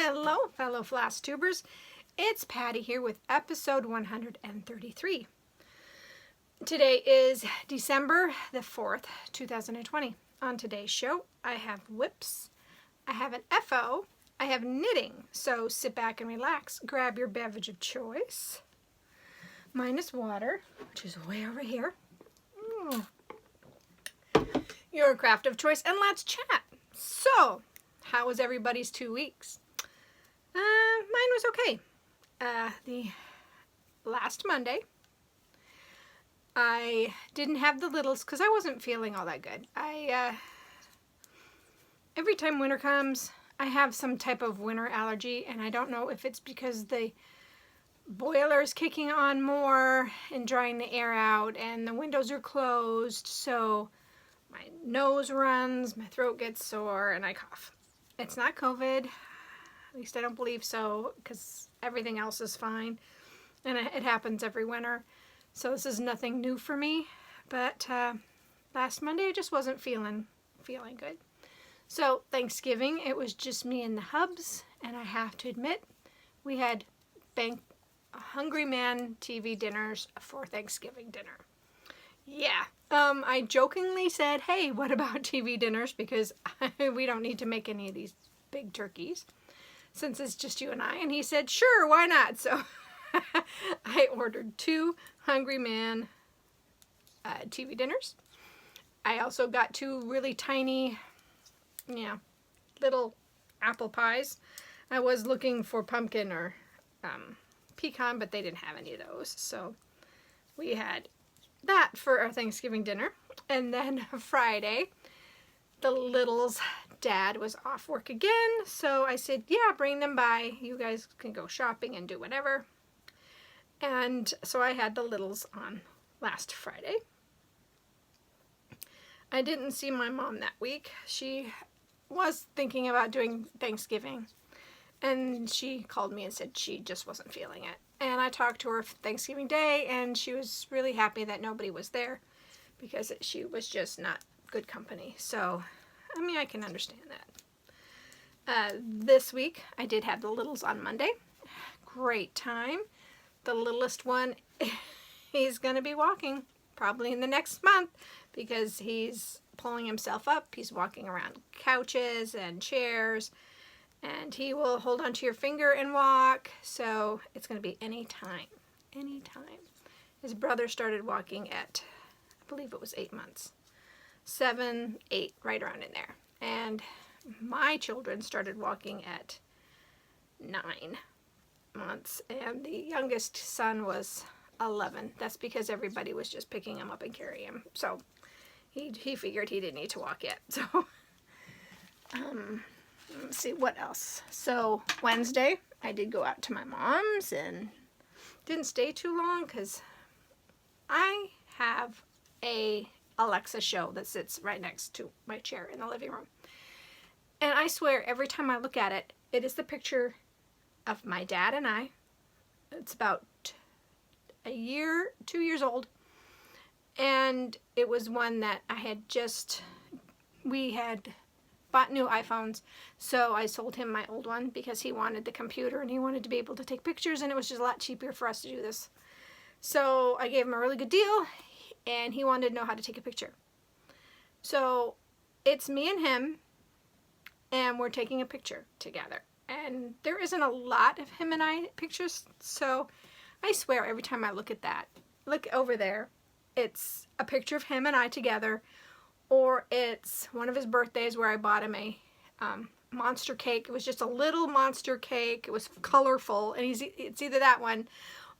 Hello, fellow Flosstubers. It's Patty here with episode 133. Today is December the 4th, 2020. On today's show, I have whips, I have an FO, I have knitting, so sit back and relax. Grab your beverage of choice. Mine is water, which is way over here. Your craft of choice, and let's chat. So, how was everybody's 2 weeks? Mine was okay. The last Monday, I didn't have the littles because I wasn't feeling all that good. Every time winter comes, I have some type of winter allergy, and I don't know if it's because the boiler is kicking on more and drying the air out, and the windows are closed, so my nose runs, my throat gets sore, and I cough. It's not COVID. At least I don't believe so, because everything else is fine, and it happens every winter. So this is nothing new for me, but last Monday I just wasn't feeling good. So Thanksgiving, it was just me and the hubs, and I have to admit, we had Hungry Man TV dinners for Thanksgiving dinner. Yeah, I jokingly said, hey, what about TV dinners, because we don't need to make any of these big turkeys since it's just you and I, and he said, sure, why not? So I ordered 2 Hungry Man TV dinners. I also got 2 really tiny, little apple pies. I was looking for pumpkin or pecan, but they didn't have any of those. So we had that for our Thanksgiving dinner. And then Friday, the littles' dad was off work again, so I said, yeah, bring them by. You guys can go shopping and do whatever. And so I had the littles on last Friday. I didn't see my mom that week. She was thinking about doing Thanksgiving, and she called me and said she just wasn't feeling it. And I talked to her Thanksgiving Day, and she was really happy that nobody was there because she was just not good company. So, I mean, I can understand that. This week, I did have the littles on Monday. Great time. The littlest one, he's going to be walking probably in the next month because he's pulling himself up. He's walking around couches and chairs, and he will hold onto your finger and walk. So it's going to be any time. His brother started walking at, I believe it was 8 months. 7, 8, right around in there. And my children started walking at 9 months, and the youngest son was 11. That's because everybody was just picking him up and carrying him. So he figured he didn't need to walk yet. So let's see what else. So Wednesday, I did go out to my mom's and didn't stay too long because I have a Alexa show that sits right next to my chair in the living room. And I swear, every time I look at it, it is the picture of my dad and I. It's about 2 years old. And it was one that we had bought new iPhones. So I sold him my old one because he wanted the computer and he wanted to be able to take pictures, and it was just a lot cheaper for us to do this. So I gave him a really good deal, and he wanted to know how to take a picture. So it's me and him, and we're taking a picture together. And there isn't a lot of him and I pictures, so I swear every time I look at that, look over there, it's a picture of him and I together, or it's one of his birthdays where I bought him a monster cake. It was just a little monster cake. It was colorful, and it's either that one,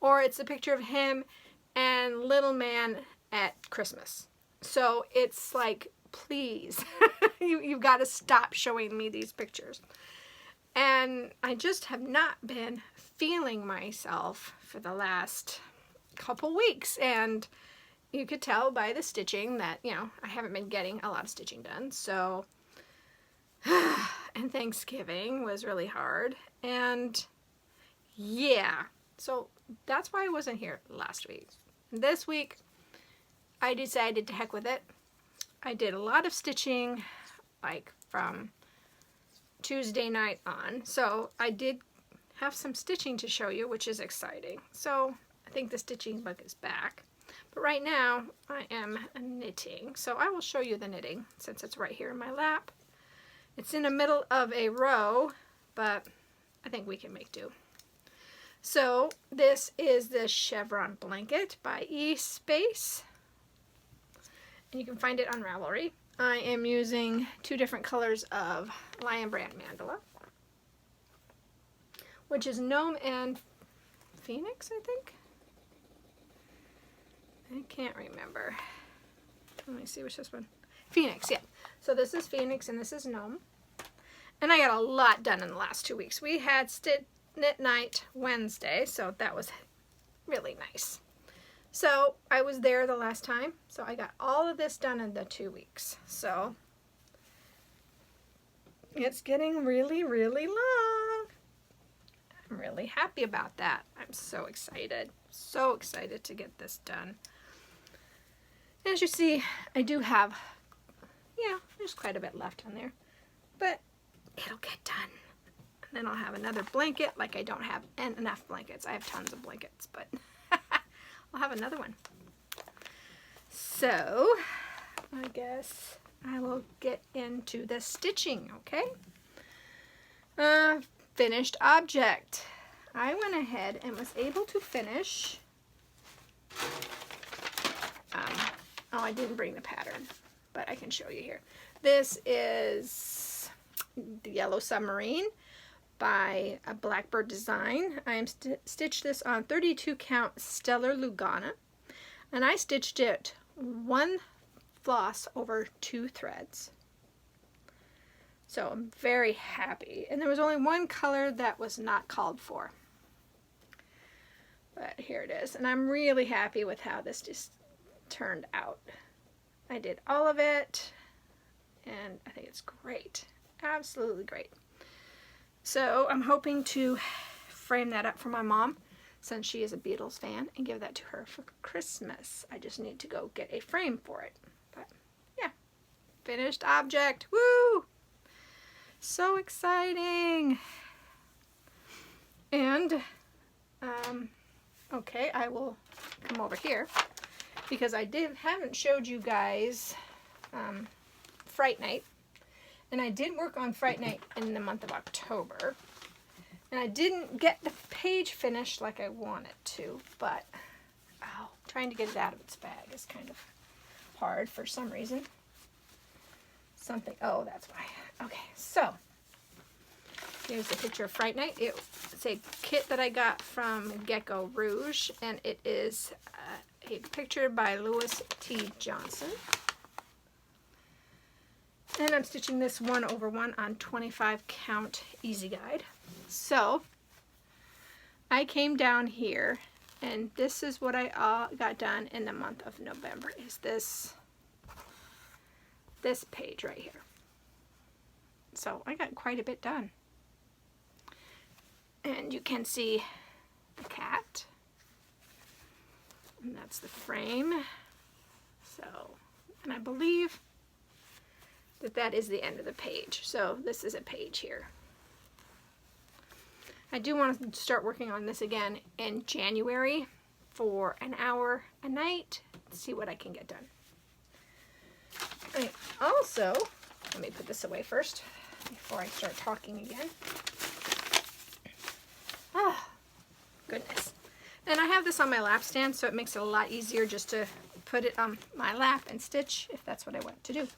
or it's a picture of him and little man at Christmas. So it's like, please, you've got to stop showing me these pictures. And I just have not been feeling myself for the last couple weeks, and you could tell by the stitching that, I haven't been getting a lot of stitching done. So, and Thanksgiving was really hard, and yeah, so that's why I wasn't here last week. This week, I decided to heck with it. I did a lot of stitching, like from Tuesday night on. So I did have some stitching to show you, which is exciting. So I think the stitching bug is back. But right now I am knitting. So I will show you the knitting since it's right here in my lap. It's in the middle of a row, but I think we can make do. So this is the Chevron Blanket by eSpace. And you can find it on Ravelry. I am using 2 different colors of Lion Brand Mandala, which is Gnome and Phoenix, I think. I can't remember. Let me see which this one. Phoenix, yeah. So this is Phoenix and this is Gnome. And I got a lot done in the last 2 weeks. We had knit night Wednesday, so that was really nice. So I was there the last time, so I got all of this done in the 2 weeks. So it's getting really, really long. I'm really happy about that. I'm so excited to get this done. As you see, I do have, there's quite a bit left on there, but it'll get done. And then I'll have another blanket, like I don't have enough blankets. I have tons of blankets, but I'll have another one. So I guess I will get into the stitching, okay? Finished object. I went ahead and was able to finish. I didn't bring the pattern, but I can show you here. This is the Yellow Submarine by a Blackbird Design. I am stitched this on 32 count Stellar Lugana, and I stitched it 1 floss over 2 threads. So I'm very happy. And there was only 1 color that was not called for. But here it is. And I'm really happy with how this just turned out. I did all of it, and I think it's great. Absolutely great. So I'm hoping to frame that up for my mom, since she is a Beatles fan, and give that to her for Christmas. I just need to go get a frame for it. But yeah, finished object. Woo! So exciting. And okay, I will come over here because I haven't showed you guys Fright Night. And I did work on Fright Night in the month of October. And I didn't get the page finished like I wanted to, but trying to get it out of its bag is kind of hard for some reason. Oh, that's why. Okay, so here's a picture of Fright Night. It's a kit that I got from Gecko Rouge, and it is a picture by Louis T. Johnson. And I'm stitching this 1/1 on 25 count Easy Guide. So I came down here, and this is what I got done in the month of November. Is this page right here. So I got quite a bit done. And you can see the cat. And that's the frame. So, and I believe that is the end of the page. So this is a page here. I do want to start working on this again in January for an hour a night. See what I can get done. I also, let me put this away first before I start talking again. Oh, goodness. And I have this on my lap stand, so it makes it a lot easier just to put it on my lap and stitch if that's what I want to do.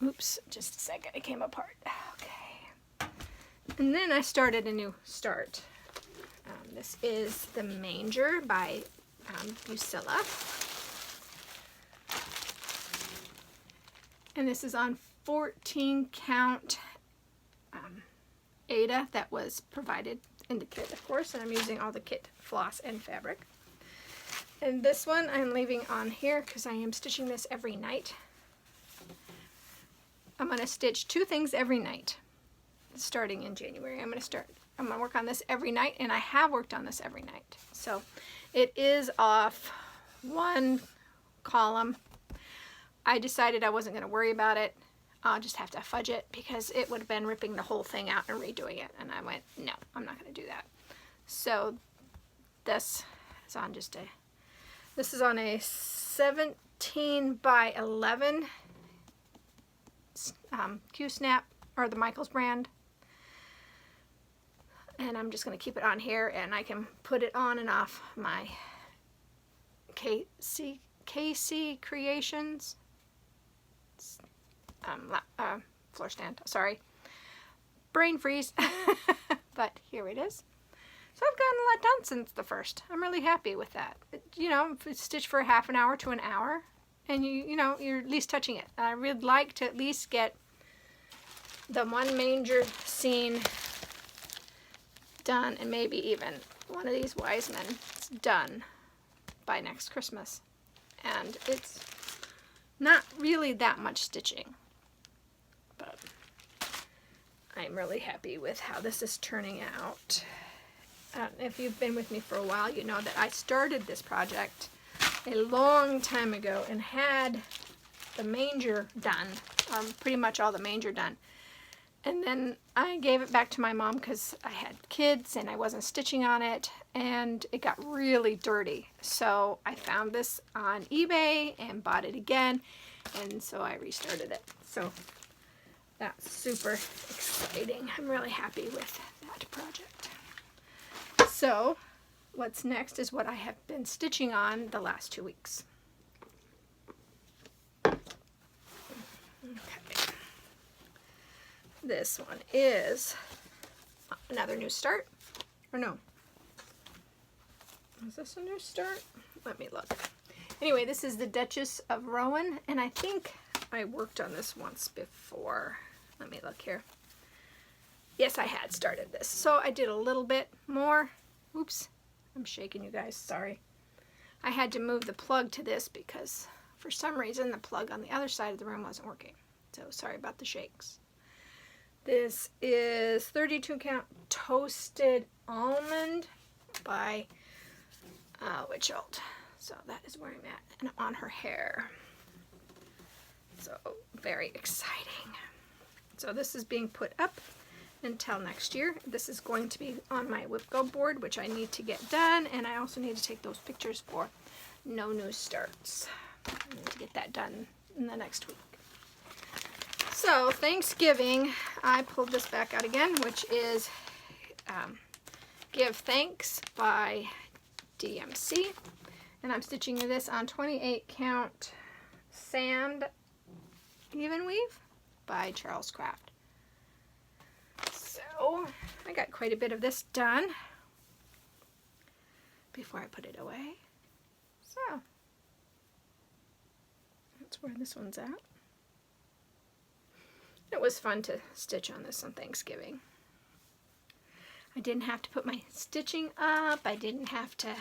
Oops, just a second, it came apart. Okay. And then I started a new start. This is The Manger by Bucilla. And this is on 14 count Aida that was provided in the kit, of course, and I'm using all the kit floss and fabric. And this one I'm leaving on here because I am stitching this every night. I'm going to stitch 2 things every night starting in January. I'm going to work on this every night, and I have worked on this every night. So it is off 1 column. I decided I wasn't going to worry about it. I'll just have to fudge it because it would have been ripping the whole thing out and redoing it. And I went, no, I'm not going to do that. So this is on this is on a 17 by 11 Q-snap, or the Michaels brand. And I'm just going to keep it on here, and I can put it on and off my KC Creations floor stand. Sorry, brain freeze. But here it is. So I've gotten a lot done since the first. I'm really happy with that. You know, stitch for half an hour to an hour, and you know, you're at least touching it. I would like to at least get the one manger scene done, and maybe even one of these wise men done by next Christmas. And it's not really that much stitching, but I'm really happy with how this is turning out. If you've been with me for a while, you know that I started this project a long time ago and had the manger done, pretty much all the manger done. And then I gave it back to my mom because I had kids and I wasn't stitching on it, and it got really dirty. So I found this on eBay and bought it again, and so I restarted it. So that's super exciting. I'm really happy with that project. So what's next is what I have been stitching on the last 2 weeks. This one is another new start, or no? Is this a new start? Let me look. Anyway, this is the Duchess of Rowan, and I think I worked on this once before. Let me look here. Yes, I had started this, so I did a little bit more. Oops, I'm shaking, you guys, sorry. I had to move the plug to this because for some reason the plug on the other side of the room wasn't working. So sorry about the shakes. This is 32 count toasted almond by Witchold. So that is where I'm at, and on her hair. So very exciting. So this is being put up until next year. This is going to be on my wipgo board, which I need to get done, and I also need to take those pictures for No New Starts. I need to get that done in the next week. So Thanksgiving, I pulled this back out again, which is Give Thanks by DMC, and I'm stitching this on 28 count sand even weave by Charles Craft. So I got quite a bit of this done before I put it away. So that's where this one's at. It was fun to stitch on this on Thanksgiving. I didn't have to put my stitching up. I didn't have to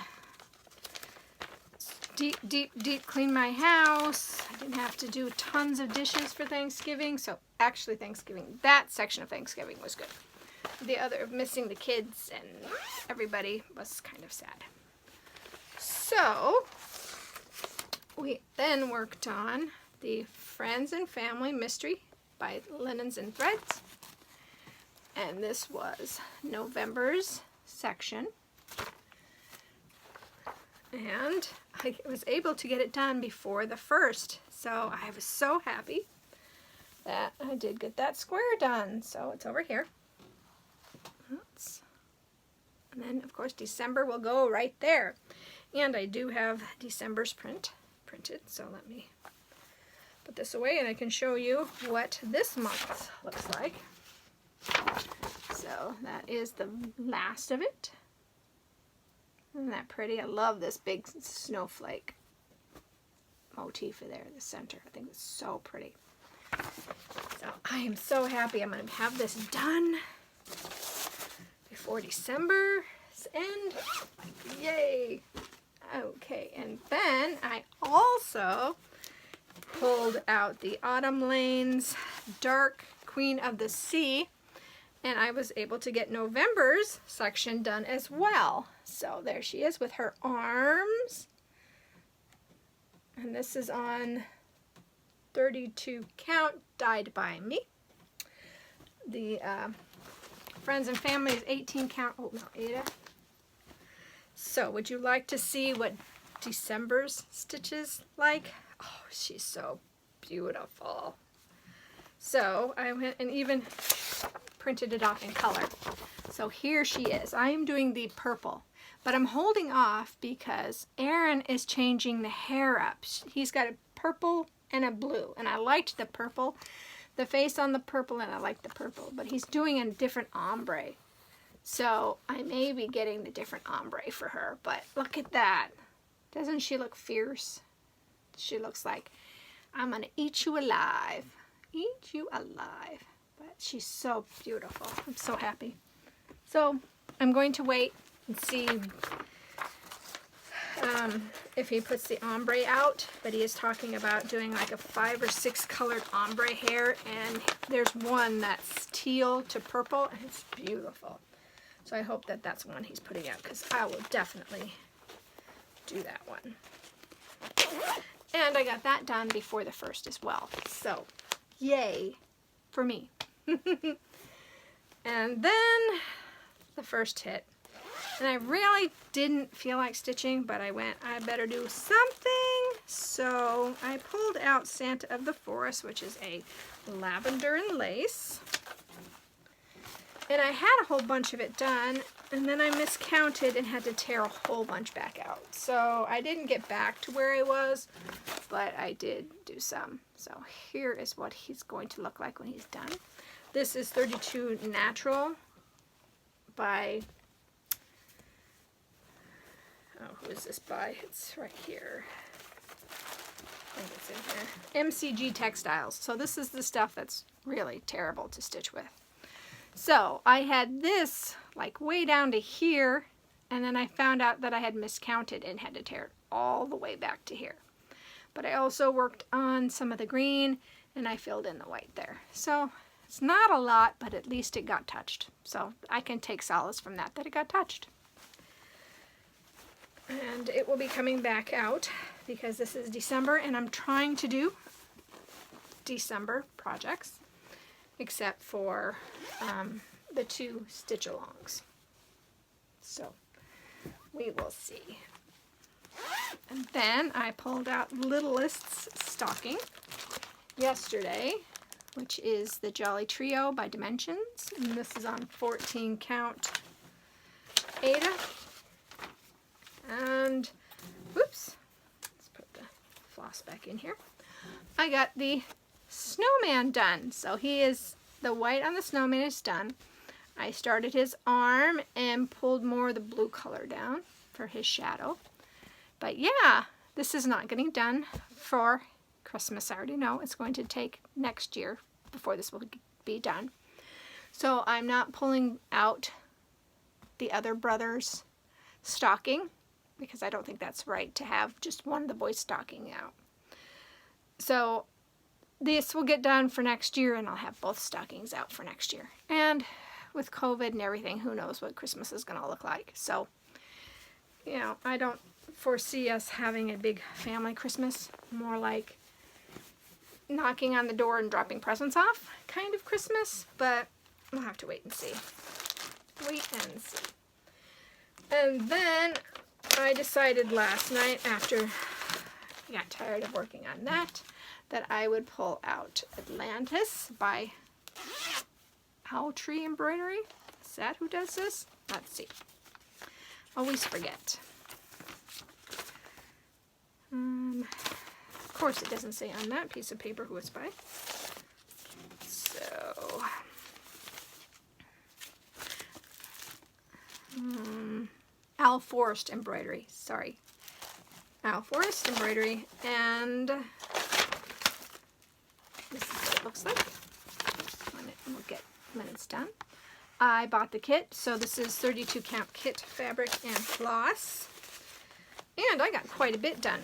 deep clean my house. I didn't have to do tons of dishes for Thanksgiving. So actually Thanksgiving, that section of Thanksgiving was good. The other, missing the kids and everybody, was kind of sad. So we then worked on the Friends and Family Mystery by Linens and Threads, and this was November's section, and I was able to get it done before the 1st, so I was so happy that I did get that square done. So it's over here. And then of course December will go right there, and I do have December's printed, so let me put this away and I can show you what this month looks like. So that is the last of it. Isn't that pretty? I love this big snowflake motif there in the center. I think it's so pretty. So I am so happy I'm going to have this done before December's end. Yay! Okay, and then I also pulled out the Autumn Lanes Dark Queen of the Sea, and I was able to get November's section done as well. So there she is with her arms, and this is on 32 count dyed by me. The Friends and Family is 18 count. Oh, no, Ada. So, would you like to see what December's stitches like? Oh, she's so beautiful. So, I went and even printed it off in color. So, here she is. I am doing the purple, but I'm holding off because Aaron is changing the hair up. He's got a purple and a blue, and I liked the purple, the face on the purple, and I liked the purple, but he's doing a different ombre. So I may be getting the different ombre for her, but look at that. Doesn't she look fierce? She looks like, I'm gonna eat you alive. Eat you alive. But she's so beautiful. I'm so happy. So I'm going to wait and see if he puts the ombre out, but he is talking about doing like a 5 or 6 colored ombre hair, and there's one that's teal to purple, and it's beautiful. So I hope that that's one he's putting out, because I will definitely do that one. And I got that done before the 1st as well. So, yay for me. And then the 1st hit. And I really didn't feel like stitching, but I went, I better do something. So I pulled out Santa of the Forest, which is a lavender and lace. And I had a whole bunch of it done, and then I miscounted and had to tear a whole bunch back out. So I didn't get back to where I was, but I did do some. So here is what he's going to look like when he's done. This is 32 Natural by, oh, who is this by? It's right here. I think it's in here. MCG Textiles. So this is the stuff that's really terrible to stitch with. So I had this like way down to here, and then I found out that I had miscounted and had to tear it all the way back to here. But I also worked on some of the green, and I filled in the white there. So it's not a lot, but at least it got touched. So I can take solace from that it got touched. And it will be coming back out because this is December, and I'm trying to do December projects, except for the 2 stitch-alongs. So we will see. And then I pulled out Littlest's stocking yesterday, which is the Jolly Trio by Dimensions. And this is on 14 count Ada. And, whoops, let's put the floss back in here. I got the snowman done. So he is, the white on the snowman is done. I started his arm and pulled more of the blue color down for his shadow. But yeah, this is not getting done for Christmas. I already know it's going to take next year before this will be done. So I'm not pulling out the other brother's stocking because I don't think that's right to have just one of the boys' stocking out. So this will get done for next year, and I'll have both stockings out for next year. And with COVID and everything, who knows what Christmas is going to look like. So, you know, I don't foresee us having a big family Christmas. More like knocking on the door and dropping presents off kind of Christmas. But we'll have to wait and see. Wait and see. And then I decided last night, after I got tired of working on that I would pull out Atlantis by Owl Tree Embroidery. Is that who does this? Let's see. Always forget. Of course, it doesn't say on that piece of paper who it's by. So, Owl Forest Embroidery. Sorry. Owl Forest Embroidery, and this is what it looks like when it's done. I bought the kit, so this is 32 count kit fabric and floss, and I got quite a bit done.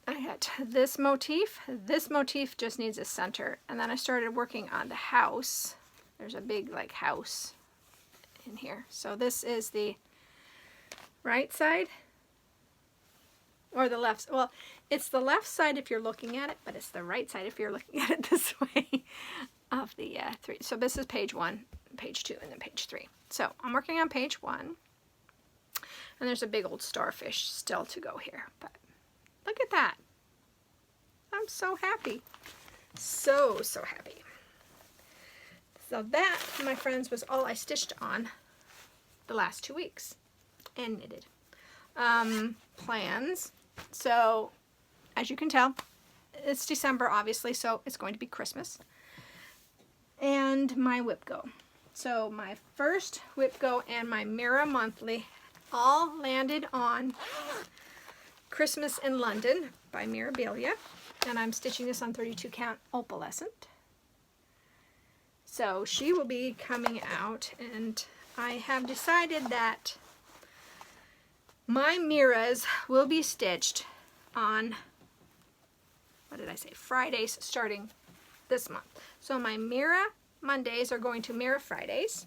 I had this motif. This motif just needs a center, and then I started working on the house. There's a big like house in here. So this is the right side or the left. Well, It's the left side if you're looking at it, but it's the right side if you're looking at it this way of the 3. So this is page 1, page 2, and then page 3. So I'm working on page 1, and there's a big old starfish still to go here, but look at that. I'm so happy. So happy. So that, my friends, was all I stitched on the last 2 weeks and knitted. Plans. So, as you can tell, it's December, obviously, so it's going to be Christmas. And my wipgo. So, my first wipgo and my Mira Monthly all landed on Christmas in London by Mirabilia. And I'm stitching this on 32 count opalescent. So she will be coming out, and I have decided that my Miras will be stitched on, what did I say, Fridays starting this month. So my Mira Mondays are going to Mira Fridays,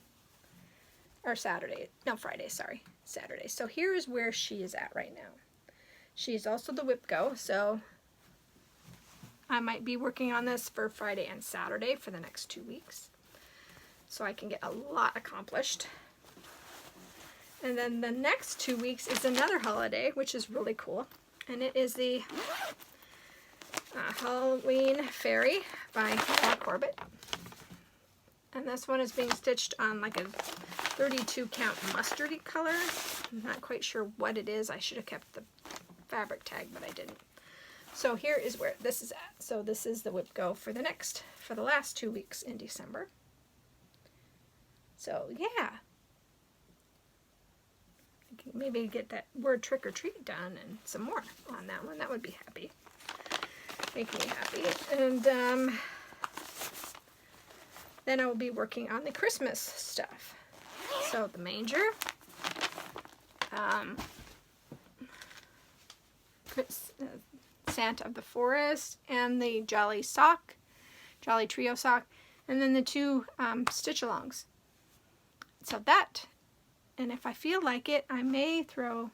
or Saturday, no, Fridays, sorry, Saturdays. So here is where she is at right now. She's also the wipgo, so I might be working on this for Friday and Saturday for the next 2 weeks, so I can get a lot accomplished. And then the next 2 weeks is another holiday, which is really cool, and it is the Halloween Fairy by Laura Corbett. And this one is being stitched on like a 32 count mustardy color. I'm not quite sure what it is. I should have kept the fabric tag, but I didn't. So here is where this is at. So this is the wipgo for the last 2 weeks in December. So yeah, I can maybe get that word trick or treat done and some more on that one. That would be happy. Make me happy. And then I will be working on the Christmas stuff. So the manger, Santa of the Forest, and the Jolly Trio sock, and then the 2 stitch-alongs. So that, and if I feel like it, I may throw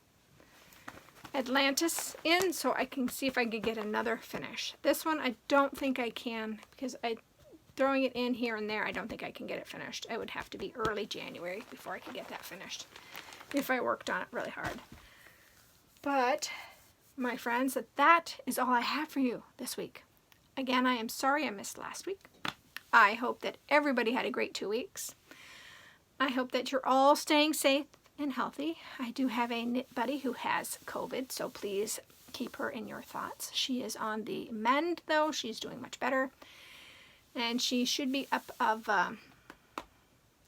Atlantis in so I can see if I can get another finish. This one I don't think I can, because throwing it in here and there, I don't think I can get it finished. It would have to be early January before I could get that finished if I worked on it really hard. But my friends, that is all I have for you this week. Again, I am sorry I missed last week. I hope that everybody had a great 2 weeks. I hope that you're all staying safe and healthy. I do have a knit buddy who has COVID, so please keep her in your thoughts. She is on the mend, though. She's doing much better. And she should be up of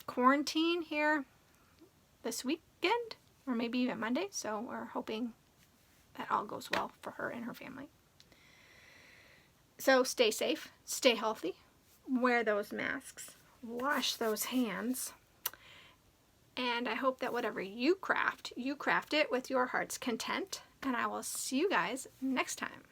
quarantine here this weekend, or maybe even Monday. So we're hoping that all goes well for her and her family. So stay safe, stay healthy, wear those masks, wash those hands, and I hope that whatever you craft it with your heart's content, and I will see you guys next time.